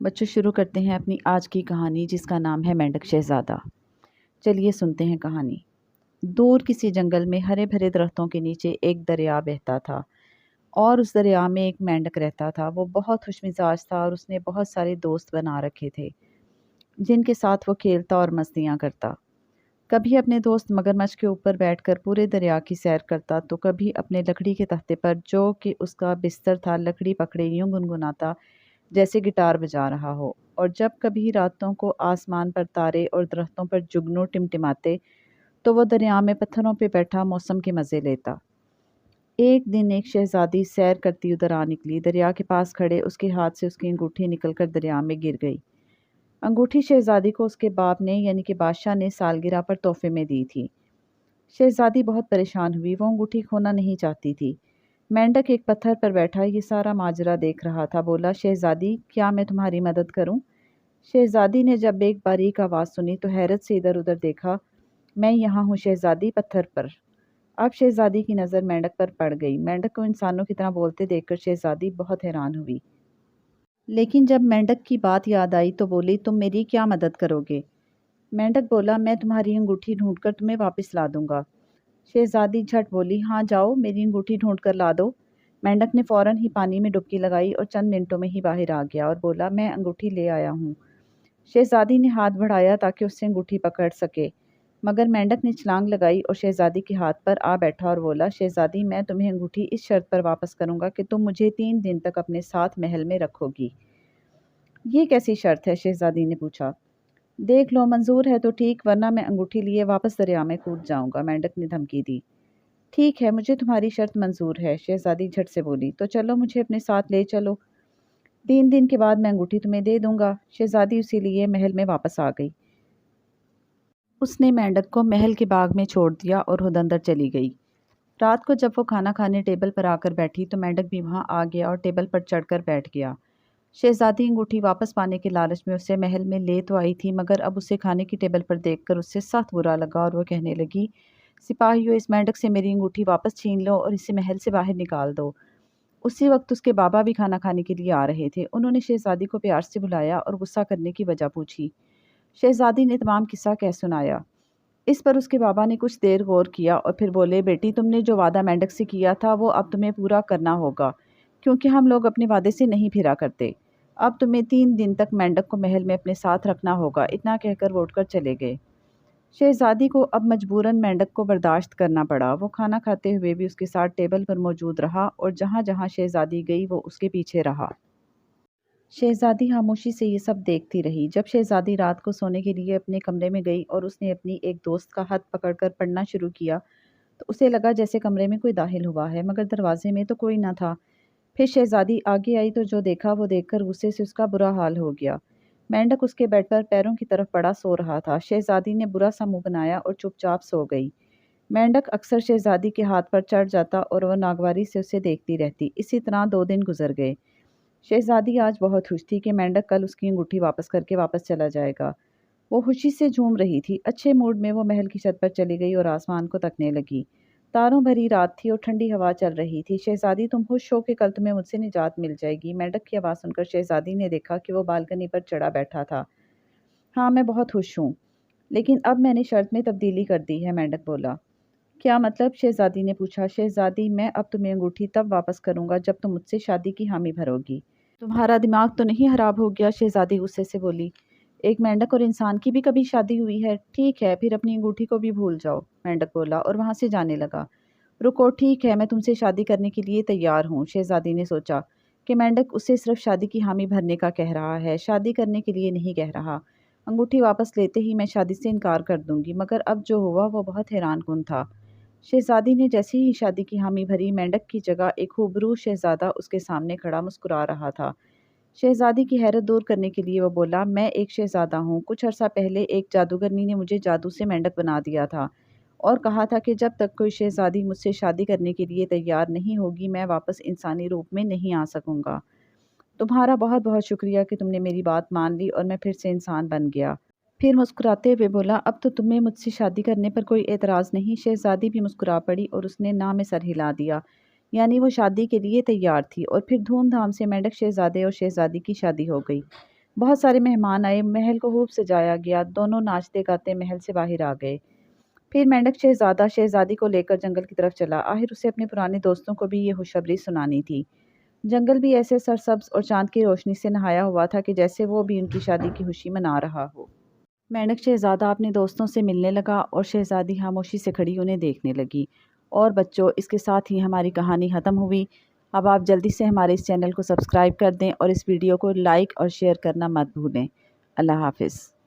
بچوں شروع کرتے ہیں اپنی آج کی کہانی جس کا نام ہے مینڈک شہزادہ۔ چلیے سنتے ہیں کہانی۔ دور کسی جنگل میں ہرے بھرے درختوں کے نیچے ایک دریا بہتا تھا اور اس دریا میں ایک مینڈک رہتا تھا۔ وہ بہت خوش مزاج تھا اور اس نے بہت سارے دوست بنا رکھے تھے جن کے ساتھ وہ کھیلتا اور مستیاں کرتا۔ کبھی اپنے دوست مگرمچھ کے اوپر بیٹھ کر پورے دریا کی سیر کرتا تو کبھی اپنے لکڑی کے تختے پر جو کہ اس کا بستر تھا لکڑی پکڑے یوں گنگناتا جیسے گٹار بجا رہا ہو، اور جب کبھی راتوں کو آسمان پر تارے اور درختوں پر جگنو ٹمٹماتے تو وہ دریا میں پتھروں پہ بیٹھا موسم کے مزے لیتا۔ ایک دن ایک شہزادی سیر کرتی ادھر آ نکلی۔ دریا کے پاس کھڑے اس کے ہاتھ سے اس کی انگوٹھی نکل کر دریا میں گر گئی۔ انگوٹھی شہزادی کو اس کے باپ نے یعنی کہ بادشاہ نے سالگرہ پر تحفے میں دی تھی۔ شہزادی بہت پریشان ہوئی، وہ انگوٹھی کھونا نہیں چاہتی تھی۔ مینڈک ایک پتھر پر بیٹھا یہ سارا ماجرا دیکھ رہا تھا۔ بولا، شہزادی کیا میں تمہاری مدد کروں؟ شہزادی نے جب ایک باریک آواز سنی تو حیرت سے ادھر ادھر دیکھا۔ میں یہاں ہوں شہزادی، پتھر پر۔ اب شہزادی کی نظر مینڈک پر پڑ گئی۔ مینڈک کو انسانوں کی طرح بولتے دیکھ کر شہزادی بہت حیران ہوئی، لیکن جب مینڈک کی بات یاد آئی تو بولی، تم میری کیا مدد کرو گے؟ مینڈک بولا، میں تمہاری انگوٹھی ڈھونڈ کر تمہیں واپس لا دوں گا۔ شہزادی جھٹ بولی، ہاں جاؤ میری انگوٹھی ڈھونڈ کر لا دو۔ مینڈک نے فوراً ہی پانی میں ڈبکی لگائی اور چند منٹوں میں ہی باہر آ گیا اور بولا، میں انگوٹھی لے آیا ہوں۔ شہزادی نے ہاتھ بڑھایا تاکہ اس سے انگوٹھی پکڑ سکے، مگر مینڈک نے چھلانگ لگائی اور شہزادی کے ہاتھ پر آ بیٹھا اور بولا، شہزادی میں تمہیں انگوٹھی اس شرط پر واپس کروں گا کہ تم مجھے 3 دن تک اپنے ساتھ محل میں رکھو گی۔ یہ کیسی شرط ہے؟ شہزادی نے پوچھا۔ دیکھ لو، منظور ہے تو ٹھیک، ورنہ میں انگوٹھی لیے واپس دریا میں کود جاؤں گا، مینڈک نے دھمکی دی۔ ٹھیک ہے، مجھے تمہاری شرط منظور ہے، شہزادی جھٹ سے بولی، تو چلو مجھے اپنے ساتھ لے چلو۔ 3 دن کے بعد میں انگوٹھی تمہیں دے دوں گا۔ شہزادی اسی لیے محل میں واپس آ گئی۔ اس نے مینڈک کو محل کے باغ میں چھوڑ دیا اور خود اندر چلی گئی۔ رات کو جب وہ کھانا کھانے ٹیبل پر آ کر بیٹھی تو مینڈک بھی وہاں آ گیا اور ٹیبل پر چڑھ کر بیٹھ گیا۔ شہزادی انگوٹھی واپس پانے کے لالچ میں اسے محل میں لے تو آئی تھی، مگر اب اسے کھانے کی ٹیبل پر دیکھ کر اس سے سخت برا لگا اور وہ کہنے لگی، سپاہیوں، اس مینڈک سے میری انگوٹھی واپس چھین لو اور اسے محل سے باہر نکال دو۔ اسی وقت اس کے بابا بھی کھانا کھانے کے لیے آ رہے تھے۔ انہوں نے شہزادی کو پیار سے بلایا اور غصہ کرنے کی وجہ پوچھی۔ شہزادی نے تمام قصہ کہہ سنایا۔ اس پر اس کے بابا نے کچھ دیر غور کیا اور پھر بولے، بیٹی تم نے جو وعدہ مینڈک سے کیا تھا وہ اب تمہیں پورا کرنا ہوگا، کیونکہ ہم لوگ اپنے وعدے سے نہیں پھرا کرتے۔ اب تمہیں 3 دن تک مینڈک کو محل میں اپنے ساتھ رکھنا ہوگا۔ اتنا کہہ کر وہ اٹھ کر چلے گئے۔ شہزادی کو اب مجبوراً مینڈک کو برداشت کرنا پڑا۔ وہ کھانا کھاتے ہوئے بھی اس کے ساتھ ٹیبل پر موجود رہا اور جہاں جہاں شہزادی گئی وہ اس کے پیچھے رہا۔ شہزادی خاموشی سے یہ سب دیکھتی رہی۔ جب شہزادی رات کو سونے کے لیے اپنے کمرے میں گئی اور اس نے اپنی ایک دوست کا ہاتھ پکڑ کر پڑھنا شروع کیا تو اسے لگا جیسے کمرے میں کوئی داخل ہوا ہے، مگر دروازے میں تو کوئی نہ تھا۔ پھر شہزادی آگے آئی تو جو دیکھا وہ دیکھ کر غصے سے اس کا برا حال ہو گیا۔ مینڈک اس کے بیڈ پر پیروں کی طرف پڑا سو رہا تھا۔ شہزادی نے برا سا منہ بنایا اور چپ چاپ سو گئی۔ مینڈک اکثر شہزادی کے ہاتھ پر چڑھ جاتا اور وہ ناگواری سے اسے دیکھتی رہتی۔ اسی طرح 2 دن گزر گئے۔ شہزادی آج بہت خوش تھی کہ مینڈک کل اس کی انگوٹھی واپس کر کے واپس چلا جائے گا۔ وہ خوشی سے جھوم رہی تھی۔ اچھے موڈ میں وہ محل کی چھت پر چلی گئی اور آسمان کو تکنے لگی۔ تاروں بھری رات تھی اور ٹھنڈی ہوا چل رہی تھی۔ شہزادی تم خوش ہو کہ کل تمہیں مجھ سے نجات مل جائے گی؟ مینڈک کی آواز سن کر شہزادی نے دیکھا کہ وہ بالکنی پر چڑھا بیٹھا تھا۔ ہاں میں بہت خوش ہوں، لیکن اب میں نے شرط میں تبدیلی کر دی ہے، مینڈک بولا۔ کیا مطلب؟ شہزادی نے پوچھا۔ شہزادی میں اب تمہیں انگوٹھی تب واپس کروں گا جب تم مجھ سے شادی کی حامی بھرو گی۔ تمہارا دماغ تو نہیں خراب ہو گیا؟ شہزادی غصے سے بولی۔ ایک مینڈک اور انسان کی بھی کبھی شادی ہوئی ہے؟ ٹھیک ہے پھر اپنی انگوٹھی کو بھی بھول جاؤ، مینڈک بولا اور وہاں سے جانے لگا۔ رکو، ٹھیک ہے میں تم سے شادی کرنے کے لیے تیار ہوں۔ شہزادی نے سوچا کہ مینڈک اسے صرف شادی کی حامی بھرنے کا کہہ رہا ہے، شادی کرنے کے لیے نہیں کہہ رہا۔ انگوٹھی واپس لیتے ہی میں شادی سے انکار کر دوں گی، مگر اب جو ہوا وہ بہت حیران کن تھا۔ شہزادی نے جیسے ہی شادی کی حامی بھری، مینڈک کی جگہ ایک خوبرو شہزادہ اس کے سامنے کھڑا مسکرا رہا تھا۔ شہزادی کی حیرت دور کرنے کے لیے وہ بولا، میں ایک شہزادہ ہوں۔ کچھ عرصہ پہلے ایک جادوگرنی نے مجھے جادو سے مینڈک بنا دیا تھا اور کہا تھا کہ جب تک کوئی شہزادی مجھ سے شادی کرنے کے لیے تیار نہیں ہوگی میں واپس انسانی روپ میں نہیں آ سکوں گا۔ تمہارا بہت بہت شکریہ کہ تم نے میری بات مان لی اور میں پھر سے انسان بن گیا۔ پھر مسکراتے ہوئے بولا، اب تو تمہیں مجھ سے شادی کرنے پر کوئی اعتراض نہیں؟ شہزادی بھی مسکرا پڑی اور اس نے نہ میں سر ہلا دیا، یعنی وہ شادی کے لیے تیار تھی۔ اور پھر دھوم دھام سے مینڈک شہزادے اور شہزادی کی شادی ہو گئی۔ بہت سارے مہمان آئے، محل کو خوب سجایا گیا، دونوں ناچتے گاتے محل سے باہر آ گئے۔ پھر مینڈک شہزادہ شہزادی کو لے کر جنگل کی طرف چلا۔ آخر اسے اپنے پرانے دوستوں کو بھی یہ خوشخبری سنانی تھی۔ جنگل بھی ایسے سرسبز اور چاند کی روشنی سے نہایا ہوا تھا کہ جیسے وہ بھی ان کی شادی کی خوشی منا رہا ہو۔ مینڈک شہزادہ اپنے دوستوں سے ملنے لگا اور شہزادی خاموشی سے کھڑی انہیں دیکھنے لگی۔ اور بچوں، اس کے ساتھ ہی ہماری کہانی ختم ہوئی۔ اب آپ جلدی سے ہمارے اس چینل کو سبسکرائب کر دیں اور اس ویڈیو کو لائک اور شیئر کرنا مت بھولیں۔ اللہ حافظ۔